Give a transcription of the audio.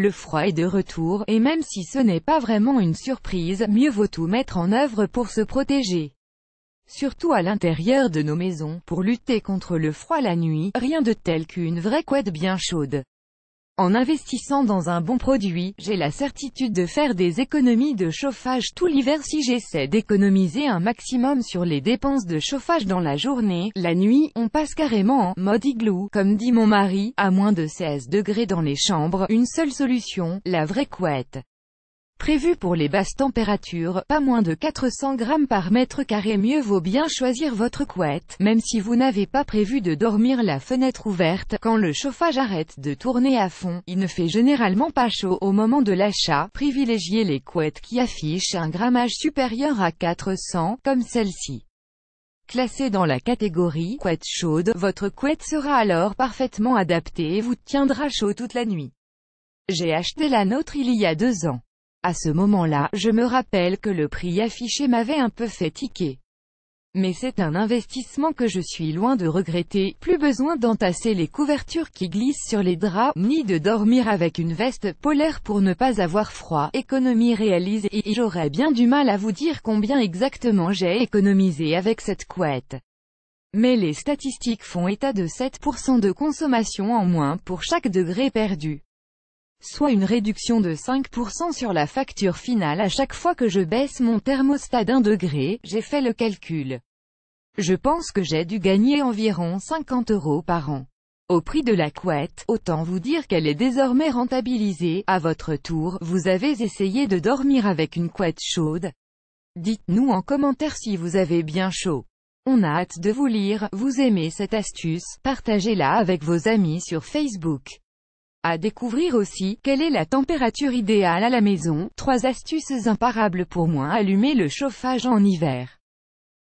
Le froid est de retour, et même si ce n'est pas vraiment une surprise, mieux vaut tout mettre en œuvre pour se protéger. Surtout à l'intérieur de nos maisons, pour lutter contre le froid la nuit, rien de tel qu'une vraie couette bien chaude. En investissant dans un bon produit, j'ai la certitude de faire des économies de chauffage tout l'hiver si j'essaie d'économiser un maximum sur les dépenses de chauffage dans la journée. La nuit, on passe carrément en mode igloo, comme dit mon mari, à moins de 16 degrés dans les chambres. Une seule solution, la vraie couette. Prévue pour les basses températures, pas moins de 400 grammes par mètre carré. Mieux vaut bien choisir votre couette, même si vous n'avez pas prévu de dormir la fenêtre ouverte. Quand le chauffage arrête de tourner à fond, il ne fait généralement pas chaud au moment de l'achat. Privilégiez les couettes qui affichent un grammage supérieur à 400, comme celle-ci. Classée dans la catégorie couette chaude, votre couette sera alors parfaitement adaptée et vous tiendra chaud toute la nuit. J'ai acheté la nôtre il y a 2 ans. À ce moment-là, je me rappelle que le prix affiché m'avait un peu fait tiquer. Mais c'est un investissement que je suis loin de regretter. Plus besoin d'entasser les couvertures qui glissent sur les draps, ni de dormir avec une veste polaire pour ne pas avoir froid. Économie réalisée, et j'aurais bien du mal à vous dire combien exactement j'ai économisé avec cette couette. Mais les statistiques font état de 7% de consommation en moins pour chaque degré perdu. Soit une réduction de 5% sur la facture finale à chaque fois que je baisse mon thermostat d'1 degré. J'ai fait le calcul. Je pense que j'ai dû gagner environ 50 € par an. Au prix de la couette, autant vous dire qu'elle est désormais rentabilisée. À votre tour, vous avez essayé de dormir avec une couette chaude? Dites-nous en commentaire si vous avez bien chaud. On a hâte de vous lire. Vous aimez cette astuce? Partagez-la avec vos amis sur Facebook. À découvrir aussi, quelle est la température idéale à la maison? 3 astuces imparables pour moins allumer le chauffage en hiver.